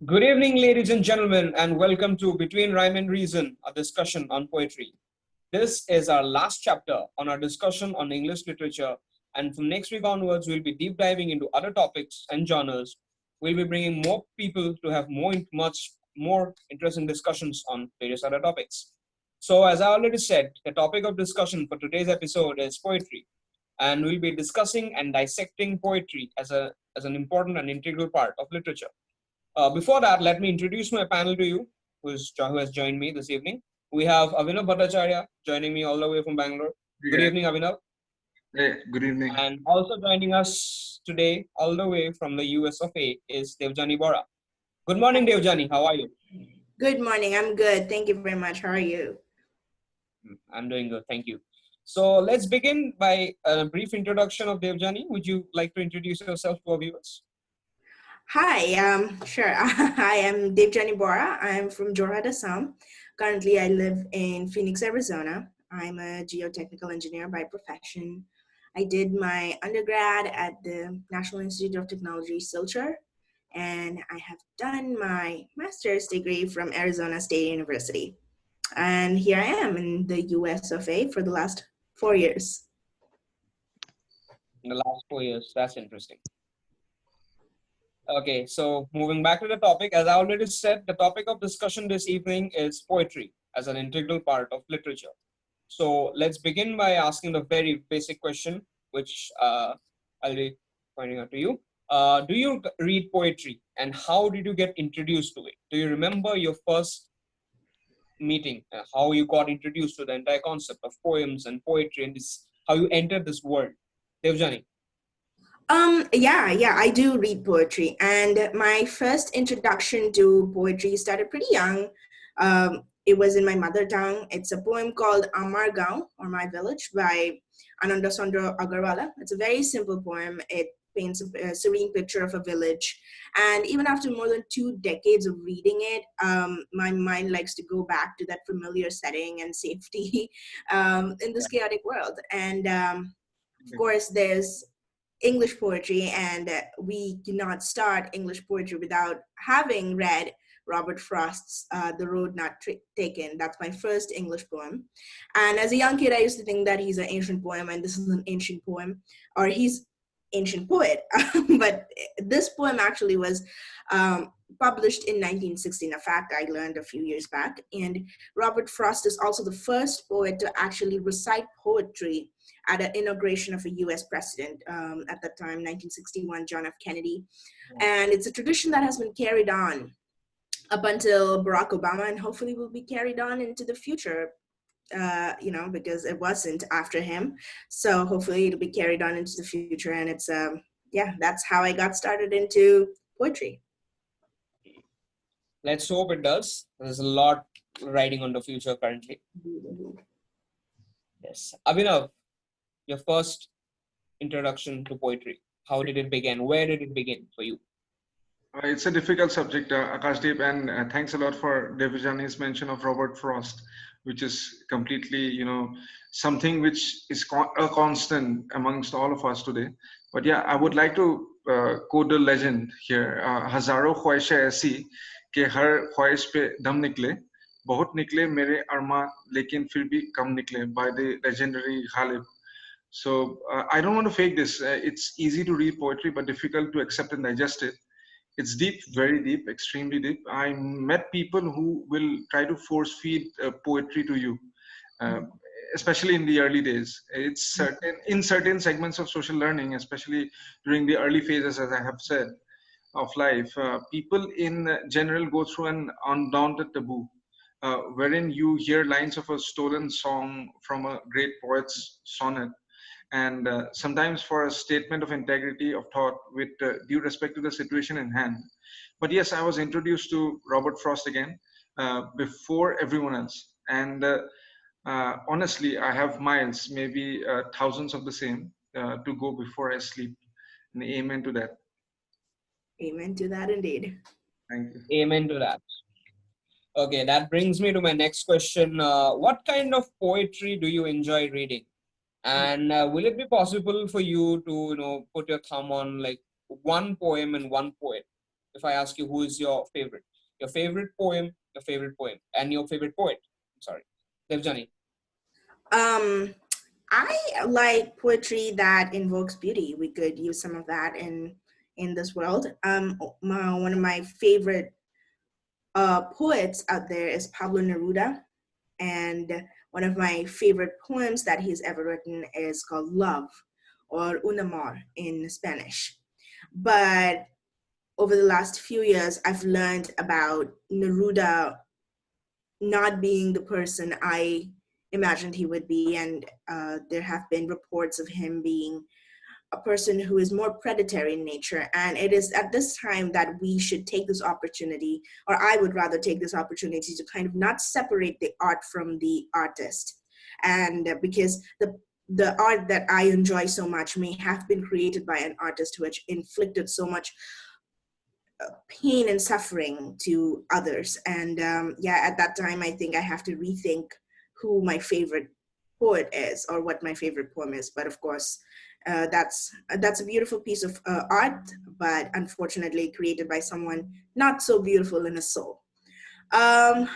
Good evening, ladies and gentlemen, and welcome to Between Rhyme and Reason, a discussion on poetry. This is our last chapter on our discussion on English literature, and from next week onwards, we'll be deep diving into other topics and genres. We'll be bringing more people to have much more interesting discussions on various other topics. So, as I already said, the topic of discussion for today's episode is poetry, and we'll be discussing and dissecting poetry as an important and integral part of literature. Before that, let me introduce my panel to you, who has joined me this evening. We have Avinav Bhattacharya joining me all the way from Bangalore. Good Yeah. evening, Avinav. Hey, good evening. And also joining us today, all the way from the US of A, is Devjani Bora. Good morning, Devjani. How are you? Good morning. I'm good. Thank you very much. How are you? I'm doing good. Thank you. So let's begin by a brief introduction of Devjani. Would you like to introduce yourself to our viewers? Hi. Sure. I am Devjani Bora. I'm from Jorhat, Assam. Currently, I live in Phoenix, Arizona. I'm a geotechnical engineer by profession. I did my undergrad at the National Institute of Technology, Silchar, and I have done my master's degree from Arizona State University. And here I am in the US of A for the last 4 years. In the last 4 years. That's interesting. Okay, so moving back to the topic, as I already said, the topic of discussion this evening is poetry as an integral part of literature. So let's begin by asking the very basic question, which I'll be pointing out to you. Do you read poetry, and how did you get introduced to it? Do you remember your first meeting, how you got introduced to the entire concept of poems and poetry, and how you entered this world? Devjani. Yeah, I do read poetry, and my first introduction to poetry started pretty young. It was in my mother tongue. It's a poem called Amar Gaon, or My Village, by Ananda Chandra Agarwala. It's a very simple poem. It paints a serene picture of a village, and even after more than 2 decades of reading it, my mind likes to go back to that familiar setting and safety in this chaotic world. And of course, there's English poetry, and we cannot start English poetry without having read Robert Frost's The Road Not Taken. That's my first English poem. And as a young kid, I used to think that he's an ancient poem, and this is an ancient poem, or he's ancient poet. But this poem actually was published in 1916, a fact I learned a few years back. And Robert Frost is also the first poet to actually recite poetry at an inauguration of a US president at that time, 1961, John F. Kennedy. And it's a tradition that has been carried on up until Barack Obama, and hopefully will be carried on into the future, because it wasn't after him. So hopefully it'll be carried on into the future. And it's, that's how I got started into poetry. Let's hope it does. There's a lot riding on the future currently. Yes. Abhinav, your first introduction to poetry. How did it begin? Where did it begin for you? It's a difficult subject, Akashdeep, and thanks a lot for Devjani's mention of Robert Frost, which is completely, something which is a constant amongst all of us today. But yeah, I would like to quote the legend here. हजारों ख्वाहिशें ऐसी कि हर ख्वाहिश पे दम निकले, बहुत निकले मेरे अरमा लेकिन फिर भी कम निकले, by the legendary Ghalib. So I don't want to fake this. It's easy to read poetry, but difficult to accept and digest it. It's deep, very deep, extremely deep. I met people who will try to force feed poetry to you, uh, especially in the early days. It's certain in certain segments of social learning, especially during the early phases, as I have said, of life. People in general go through an undaunted taboo, wherein you hear lines of a stolen song from a great poet's sonnet, and sometimes for a statement of integrity of thought with due respect to the situation in hand. But yes, I was introduced to Robert Frost again before everyone else. And honestly, I have miles, maybe thousands of the same to go before I sleep. And amen to that. Amen to that indeed. Thank you. Amen to that. Okay, that brings me to my next question. What kind of poetry do you enjoy reading? And will it be possible for you to, put your thumb on like one poem and one poet if I ask you who is your favorite poem, and your favorite poet. I'm sorry, Devjani. Um, I like poetry that invokes beauty. We could use some of that in this world. One of my favorite poets out there is Pablo Neruda, and one of my favorite poems that he's ever written is called Love, or Un Amor in Spanish. But over the last few years, I've learned about Neruda not being the person I imagined he would be, and there have been reports of him being a person who is more predatory in nature. And it is at this time that we should take this opportunity, or I would rather take this opportunity to kind of not separate the art from the artist. And because the art that I enjoy so much may have been created by an artist who has inflicted so much pain and suffering to others. And yeah, at that time, I think I have to rethink who my favorite poet is or what my favorite poem is. But of course, that's a beautiful piece of art, but unfortunately created by someone not so beautiful in a soul. Then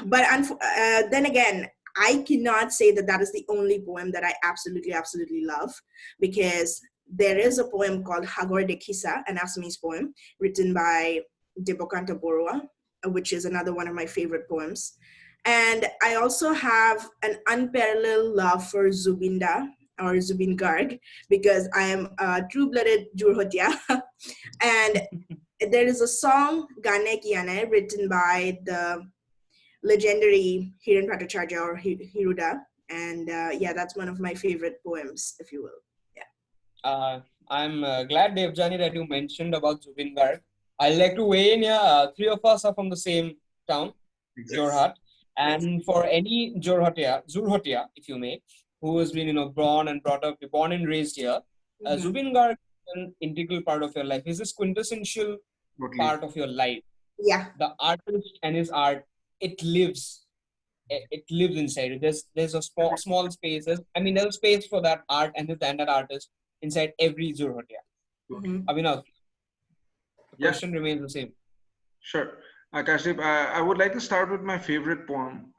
again, I cannot say that that is the only poem that I absolutely, absolutely love, because there is a poem called Hagor de Kisa, an Assamese poem written by Debokanta Borua, which is another one of my favorite poems. And I also have an unparalleled love for Zubinda or Zubin Garg, because I am a true-blooded Jurhotia. And there is a song, Gane Kiane, written by the legendary Hiren Bhattacharya or Hiruda. And yeah, that's one of my favorite poems, if you will. I'm glad, Devjani, that you mentioned about Zubin Garg. I'd like to weigh in here. Three of us are from the same town, Jorhat. And for any Jurhotia, if you may, who has been, born and raised here, Zubin Garg is an integral part of your life. He's this quintessential part of your life. Yeah. The artist and his art, it lives. It lives inside you. There's a small space. There's a space for that art and that artist inside every Jurhotia. Abhinav, the question remains the same. Sure. Akashdeep, I would like to start with my favorite poem.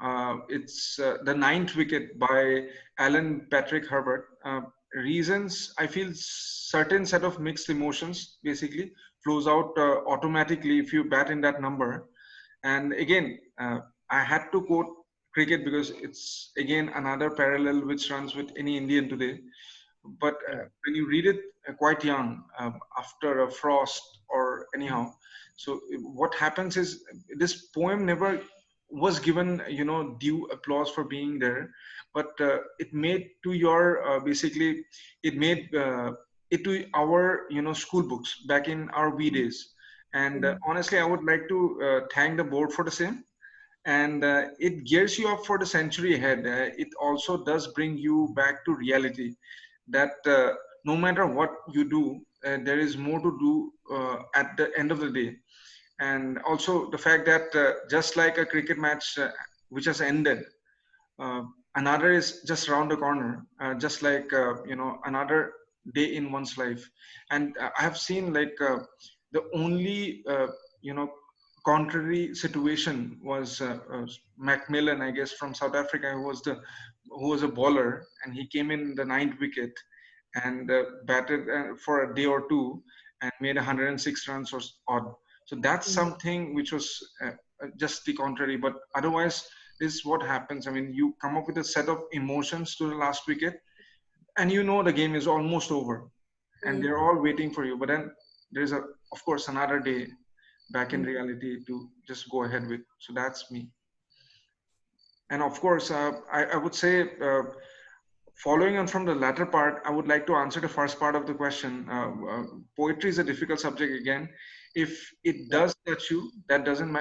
It's The Ninth Wicket by Alan Patrick Herbert. Reasons, I feel certain set of mixed emotions basically flows out automatically if you bat in that number. And again, I had to quote cricket because it's again another parallel which runs with any Indian today. But when you read it quite young, after a frost or anyhow, so what happens is this poem never was given, due applause for being there, but it made to your basically it made it to our school books back in our V days. And honestly, I would like to thank the board for the same. And it gears you up for the century ahead. It also does bring you back to reality that no matter what you do, there is more to do at the end of the day. And also the fact that just like a cricket match which has ended, another is just around the corner, just like another day in one's life. And I have seen the only contrary situation was Macmillan, I guess, from South Africa, who was a bowler, and he came in the ninth wicket and batted for a day or two and made 106 runs or odd. So that's something which was just the contrary. But otherwise, this is what happens. I mean, you come up with a set of emotions to the last wicket, and the game is almost over, and they're all waiting for you. But then there's of course, another day back in reality to just go ahead with. So that's me. And of course, I would say, following on from the latter part, I would like to answer the first part of the question. Poetry is a difficult subject again. If it does touch you, that doesn't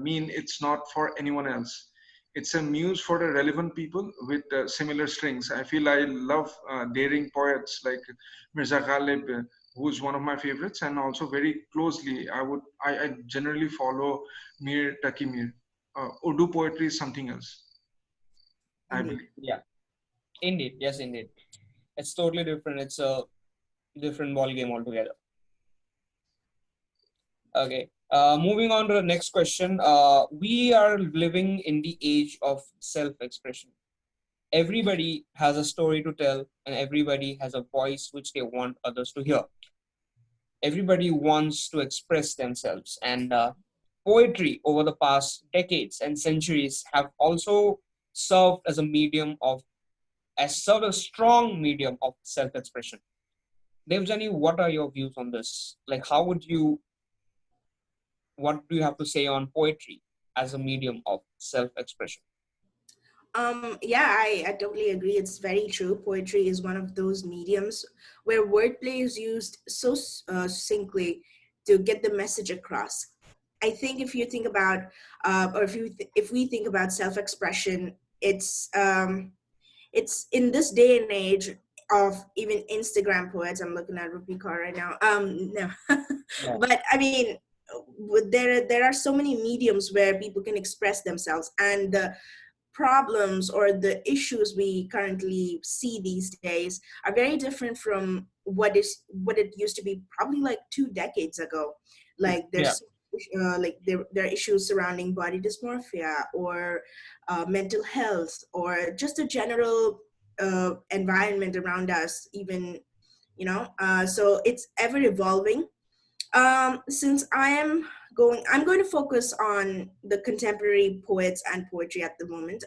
mean it's not for anyone else. It's a muse for the relevant people with similar strings. I feel I love daring poets like Mirza Ghalib, who's one of my favorites, and also very closely, I generally follow Mir Taqi Mir. Urdu poetry is something else, I believe. Yeah, indeed. Yes, indeed. It's totally different. It's a different ball game altogether. Okay. Moving on to the next question. We are living in the age of self-expression. Everybody has a story to tell, and everybody has a voice which they want others to hear. Everybody wants to express themselves, and poetry over the past decades and centuries have also served as a medium of as served a strong medium of self-expression. Devjani, what are your views on this? Like, what do you have to say on poetry as a medium of self-expression? Yeah, I totally agree. It's very true. Poetry is one of those mediums where wordplay is used so succinctly to get the message across. I think if you think about, or if we think about self-expression, it's in this day and age of even Instagram poets. I'm looking at Rupi Kaur right now. No, Yeah. but I mean, there are so many mediums where people can express themselves, and the problems or the issues we currently see these days are very different from what it used to be probably like 2 decades ago. Like Yeah. there are issues surrounding body dysmorphia or mental health or just a general environment around us, even, so it's ever evolving. Since I'm going to focus on the contemporary poets and poetry at the moment.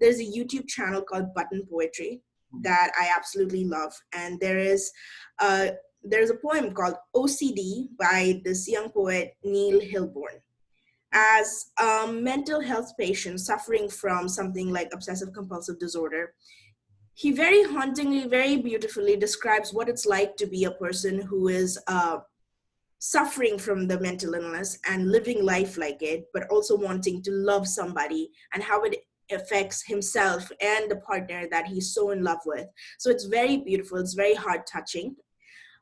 There's a YouTube channel called Button Poetry that I absolutely love, and there's a poem called OCD by this young poet Neil Hilborn. As a mental health patient suffering from something like obsessive compulsive disorder, he very hauntingly, very beautifully describes what it's like to be a person who is suffering from the mental illness and living life like it, but also wanting to love somebody, and how it affects himself and the partner that he's so in love with. So it's very beautiful, it's very heart touching.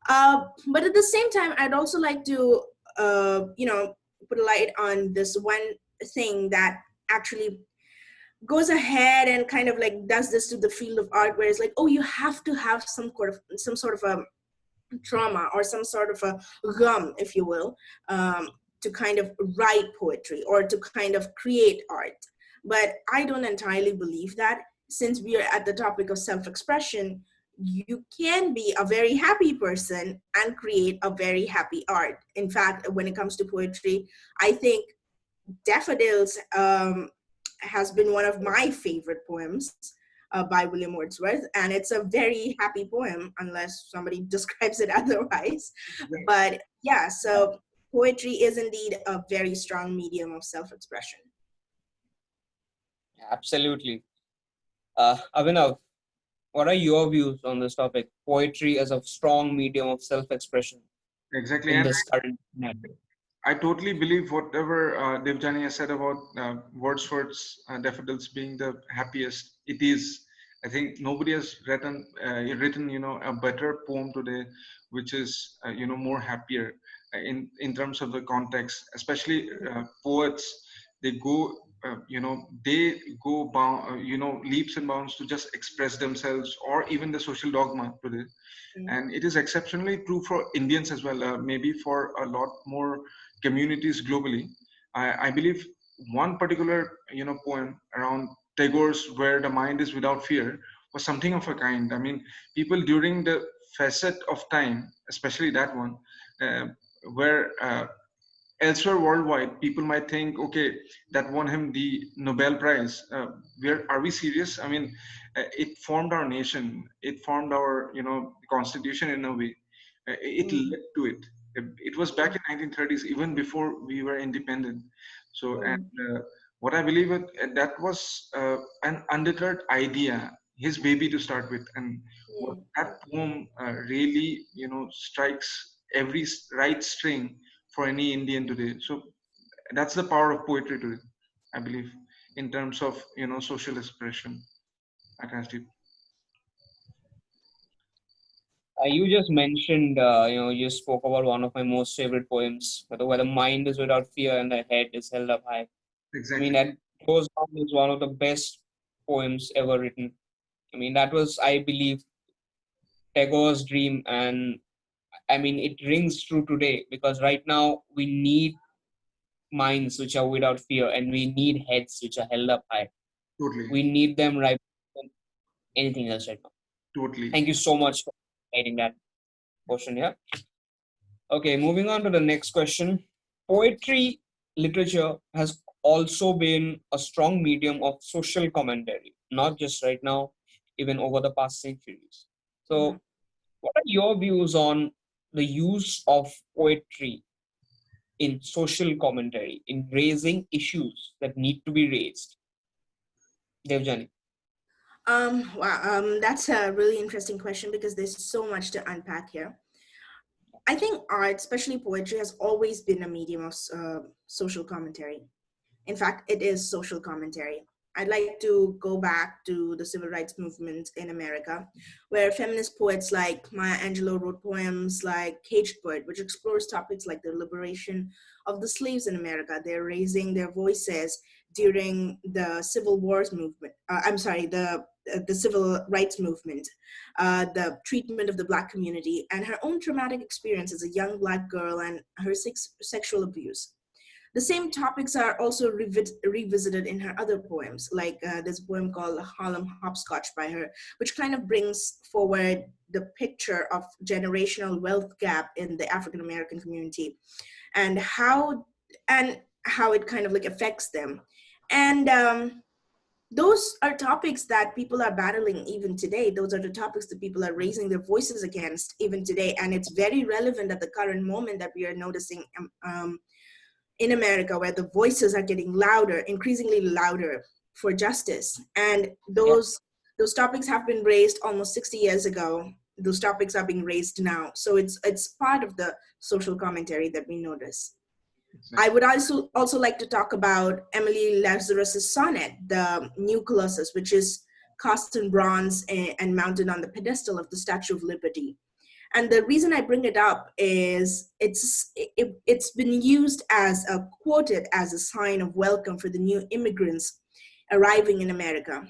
But at the same time, I'd also like to, put a light on this one thing that actually goes ahead and kind of like does this to the field of art, where it's like, oh, you have to have some sort of a trauma or some sort of a gum, if you will, to kind of write poetry or to kind of create art. But I don't entirely believe that. Since we are at the topic of self-expression, you can be a very happy person and create a very happy art. In fact, when it comes to poetry, I think Daffodils has been one of my favorite poems by William Wordsworth, and it's a very happy poem unless somebody describes it otherwise. But yeah, so poetry is indeed a very strong medium of self-expression. Absolutely. Abhinav, what are your views on this topic? Poetry as a strong medium of self-expression Exactly. in And this current scenario. I totally believe whatever Devjani has said about Wordsworth's Daffodils being the happiest. It is. I think nobody has written a better poem today, which is more happier in terms of the context. Especially poets, they go leaps and bounds to just express themselves, or even the social dogma today. And it is exceptionally true for Indians as well, maybe for a lot more communities globally. I believe one particular poem around Tagore's "Where the Mind is Without Fear" was something of a kind. I mean, people during the facet of time, especially that one, uh, where elsewhere worldwide, people might think, okay, that won him the Nobel Prize. Where are we serious? I mean, it formed our nation. It formed our, constitution in a way. It led to it. It was back in 1930s, even before we were independent. So, and what I believe that was an undeterred idea, his baby to start with, and what that poem really, strikes every right string for any Indian today. So that's the power of poetry today, I believe, in terms of social expression. Akashdeep. You just mentioned, you spoke about one of my most favorite poems, where the mind is without fear and the head is held up high. I mean, Exactly. that goes down as one of the best poems ever written. I mean, that was, I believe, Tagore's dream, and I mean, it rings true today because right now we need minds which are without fear, and we need heads which are held up high. Totally. We need them right than anything else right now. Totally. Thank you so much for writing that portion here. Okay, moving on to the next question. Poetry literature has also been a strong medium of social commentary, not just right now, even over the past centuries. So, what are your views on the use of poetry in social commentary, in raising issues that need to be raised? Devjani. Wow, that's a really interesting question because there's so much to unpack here. I think art, especially poetry, has always been a medium of social commentary. In fact, it is social commentary. I'd like to go back to the civil rights movement in America, where feminist poets like Maya Angelou wrote poems like Caged Bird, which explores topics like the liberation of the slaves in America. They're raising their voices during the Civil Wars movement. The civil rights movement, the treatment of the Black community, and her own traumatic experience as a young Black girl and her sexual abuse. The same topics are also revisited in her other poems, like there's a poem called Harlem Hopscotch by her, which kind of brings forward the picture of generational wealth gap in the African American community and how it kind of like affects them. And those are topics that people are battling even today. Those are the topics that people are raising their voices against even today. And it's very relevant at the current moment that we are noticing in America, where the voices are getting louder, increasingly louder for justice. And those topics have been raised almost 60 years ago. Those topics are being raised now. So it's part of the social commentary that we notice. I would also like to talk about Emily Lazarus's sonnet, The New Colossus, which is cast in bronze and mounted on the pedestal of the Statue of Liberty. And the reason I bring it up is it's been used quoted as a sign of welcome for the new immigrants arriving in America.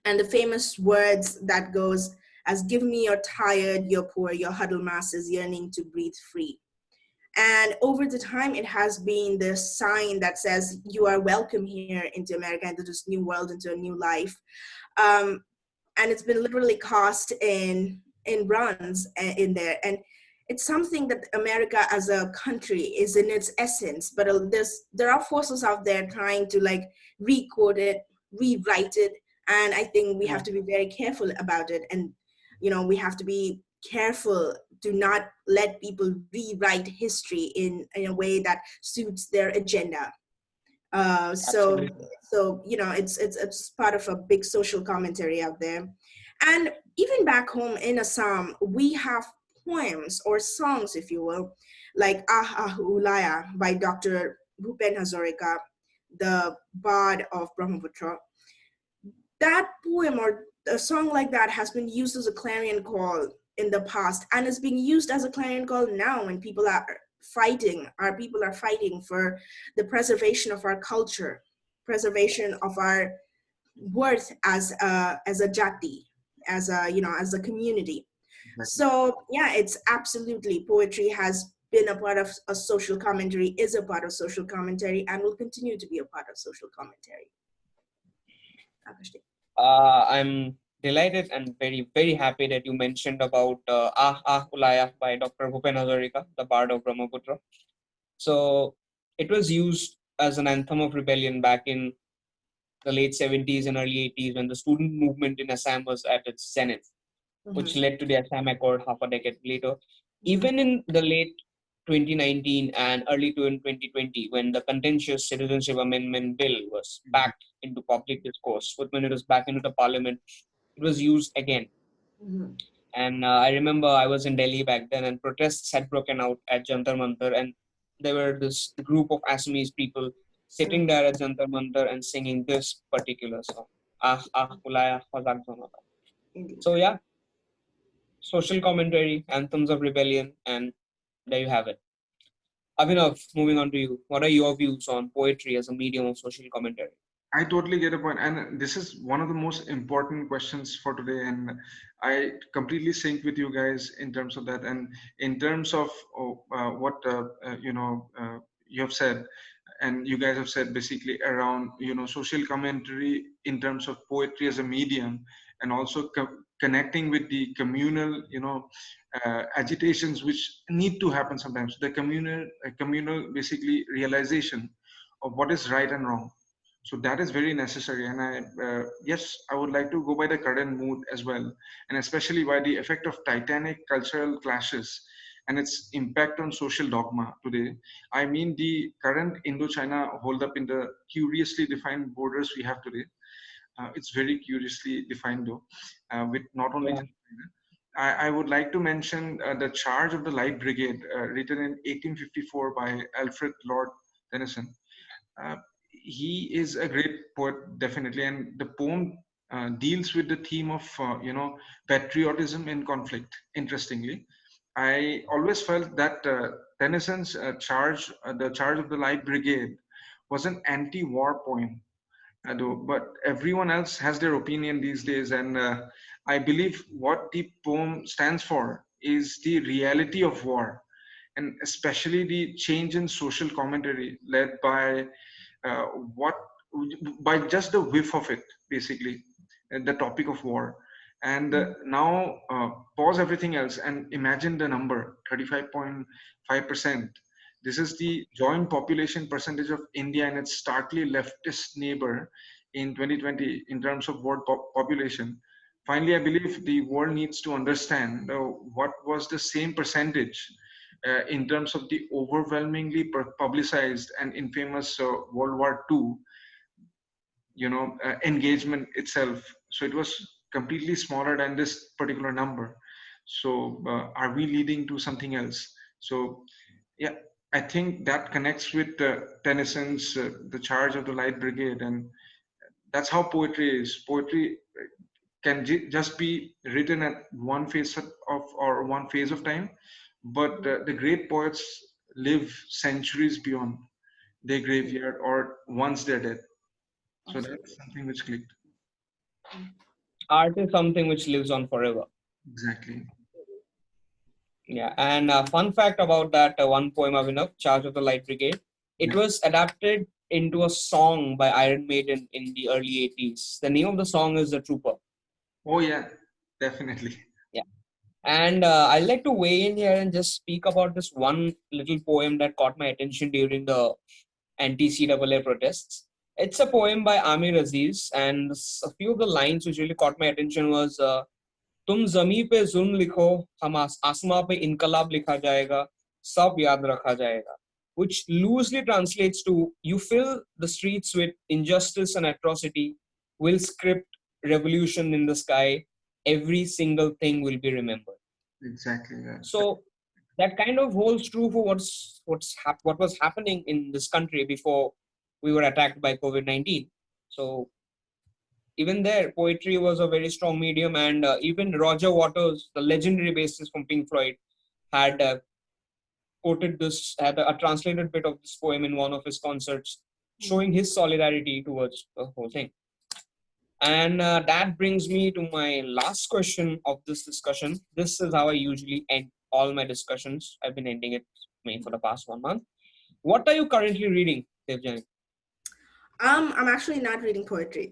And the famous words that goes as, "Give me your tired, your poor, your huddled masses yearning to breathe free." And over the time, it has been the sign that says you are welcome here into America, into this new world, into a new life. And it's been literally cast in bronze in there. And it's something that America as a country is in its essence, but there are forces out there trying to like re-code it, rewrite it. And I think we have to be very careful about it. And, we have to be careful to not let people rewrite history in a way that suits their agenda. So it's part of a big social commentary out there. And even back home in Assam, we have poems or songs, if you will, like Ah Ah Ulaya by Dr. Bhupen Hazarika, the bard of Brahmaputra. That poem or a song like that has been used as a clarion call in the past and is being used as a clarion call now when people are fighting for the preservation of our culture, preservation of our worth as a jati, as a community. So yeah, it's absolutely, poetry has been a part of a social commentary, is a part of social commentary, and will continue to be a part of social commentary. I'm delighted and very, very happy that you mentioned about Ah Ah Ulaya by Dr. Bhupen Hazarika, the bard of Brahmaputra. So it was used as an anthem of rebellion back in the late 70s and early 80s when the student movement in Assam was at its zenith, which led to the Assam Accord half a decade later. Even in the late 2019 and early 2020, when the contentious Citizenship Amendment Bill was back into public discourse, when it was back into the parliament, it was used again. And I remember I was in Delhi back then, and protests had broken out at Jantar Mantar, and there were this group of Assamese people sitting there at Jantar Mantar and singing this particular song, Ah Ah Ulaya Khazak Zonata. So yeah, social commentary, anthems of rebellion, and there you have it. Abhinav, moving on to you. What are your views on poetry as a medium of social commentary? I totally get a point, and this is one of the most important questions for today, and I completely sync with you guys in terms of that, and in terms of what you have said. and you guys have said basically around, social commentary in terms of poetry as a medium, and also connecting with the communal, agitations which need to happen sometimes. The communal basically realization of what is right and wrong. So that is very necessary. And yes, I would like to go by the current mood as well, and especially by the effect of titanic cultural clashes and its impact on social dogma today. I mean, the current Indochina hold up in the curiously defined borders we have today. It's very curiously defined though, with not only Yeah. just China. I would like to mention The Charge of the Light Brigade, written in 1854 by Alfred Lord Tennyson. Uh, he is a great poet, definitely, and the poem deals with the theme of, patriotism in conflict. Interestingly, I always felt that Tennyson's The Charge of the Light Brigade, was an anti-war poem. But everyone else has their opinion these days, and I believe what the poem stands for is the reality of war, and especially the change in social commentary led by uh, what by just the whiff of it, basically, the topic of war. And now pause everything else and imagine the number 35.5%. This is the joint population percentage of India and its starkly leftist neighbor in 2020 in terms of world population. Finally, I believe the world needs to understand what was the same percentage in terms of the overwhelmingly publicized and infamous World War II, engagement itself. So it was completely smaller than this particular number. So are we leading to something else? So yeah, I think that connects with Tennyson's The Charge of the Light Brigade, and that's how poetry is. Poetry can just be written at one phase of or one phase of time, but the great poets live centuries beyond their graveyard or once they're dead. So Absolutely. that's something which clicked. Art is something which lives on forever. Exactly. Yeah, and fun fact about that one poem, Abhinav, Charge of the Light Brigade, it Yeah. was adapted into a song by Iron Maiden in the early 80s. The name of the song is The Trooper. Oh yeah, definitely. Yeah. And I'd like to weigh in here and just speak about this one little poem that caught my attention during the anti-CAA protests. It's a poem by Amir Aziz, and a few of the lines which really caught my attention was तुम जमी पे जुल्म लिखो हम आसमां पे इनकलाब लिखा जाएगा सब याद रखा जाएगा, which loosely translates to you fill the streets with injustice and atrocity, will script revolution in the sky, every single thing will be remembered. Exactly. Yeah. So that kind of holds true for what was happening in this country before we were attacked by COVID-19. So even there, poetry was a very strong medium, and even Roger Waters, the legendary bassist from Pink Floyd, had had a translated bit of this poem in one of his concerts, showing his solidarity towards the whole thing. And that brings me to my last question of this discussion. This is how I usually end all my discussions. I've been ending it for the past 1 month. What are you currently reading, Devjani? I'm actually not reading poetry.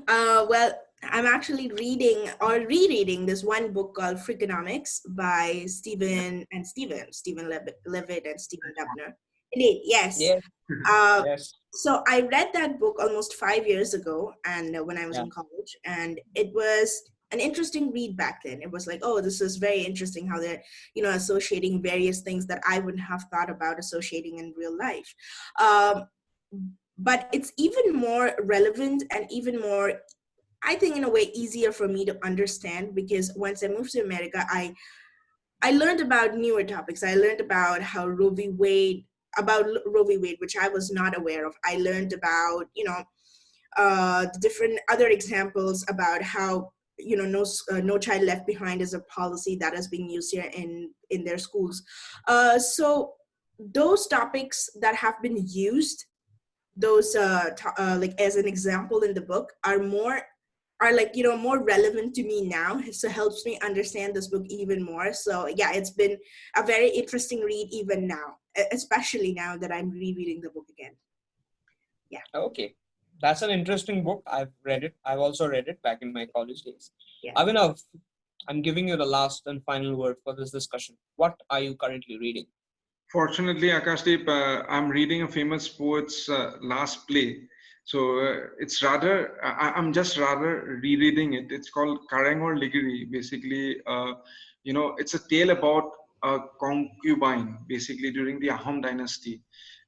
Well, I'm actually reading or rereading this one book called Freakonomics by Stephen Levitt and Stephen Dubner. Indeed, yes. Yes. Uh, Yes. so I read that book almost 5 years ago, and when I was Yeah. in college, and it was an interesting read back then. It was like, oh, this is very interesting how they're, associating various things that I wouldn't have thought about associating in real life. But it's even more relevant and even more, I think, in a way easier for me to understand, because once I moved to America, I learned about newer topics. I learned about how Roe v. Wade, which I was not aware of. I learned about, the different other examples about how, no child left behind is a policy that is being used here in their schools. So those topics that have been used, those like as an example in the book, are more relevant to me now, so helps me understand this book even more. So yeah, it's been a very interesting read even now, especially now that I'm rereading the book again. Okay. That's an interesting book. I've read it. I've also read it back in my college days. Yeah. Abhinav, I'm giving you the last and final word for this discussion. What are you currently reading? Fortunately, Akashdeep, I'm reading a famous poet's last play. So it's rather, I'm just rather rereading it. It's called Karangor Ligiri. Basically, it's a tale about a concubine, basically during the Ahom dynasty.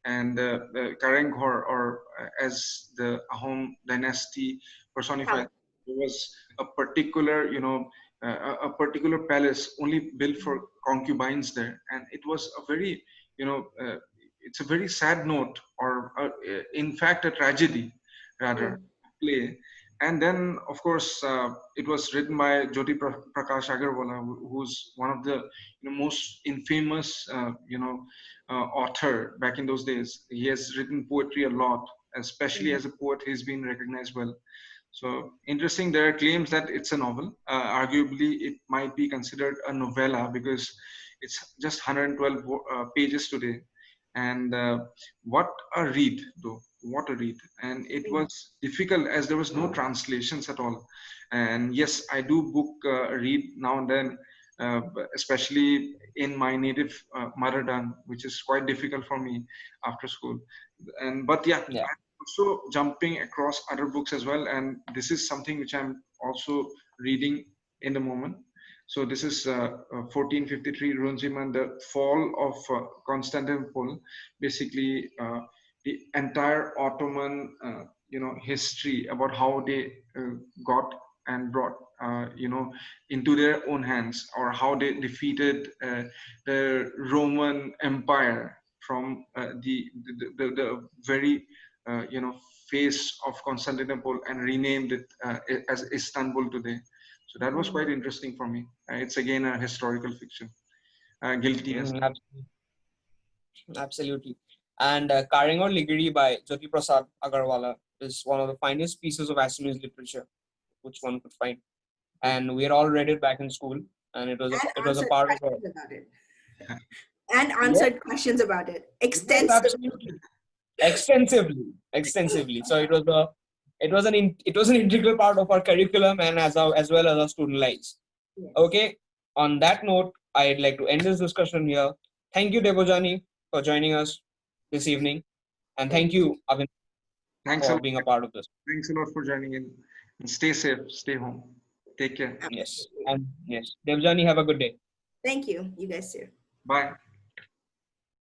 And Karanghor, or as the Ahom dynasty personified, there was a particular, a particular palace only built for concubines there. And it was a very it's a very sad note, or in fact a tragedy rather, play. And then of course it was written by Jyoti Prakash Agarwala, who's one of the most infamous author back in those days. He has written poetry a lot, especially as a poet he's been recognized well. So interesting, there are claims that it's a novel. Arguably it might be considered a novella because it's just 112 pages today. And what a read, though. What a read. And it was difficult as there was no translations at all. And yes, I do book read now and then, especially in my native mother tongue, which is quite difficult for me after school. But yeah, Yeah. also jumping across other books as well, and this is something which I'm also reading in the moment. So this is 1453 Runziman, the fall of Constantinople. Basically, the entire Ottoman, history about how they got and brought, into their own hands, or how they defeated the Roman Empire from the very, face of Constantinople, and renamed it as Istanbul today. So that was quite interesting for me. It's again a historical fiction. Guilty as. Absolutely. And Karangor Ligiri by Jyoti Prasad Agarwala is one of the finest pieces of Assamese literature which one could find. And we had all read it back in school, and it was a part of our, about it. And answered questions about it extensively. Yes, absolutely. Extensively. So it was an integral part of our curriculum, and as well as our student lives. Yes. Okay. On that note, I'd like to end this discussion here. Thank you, Debojani, for joining us this evening, and thank you, Avin, Thanks for being a part of this. Thanks a lot for joining in. And stay safe, stay home. Take care. Yes, and yes, Debojani, have a good day. Thank you. You guys too. Bye.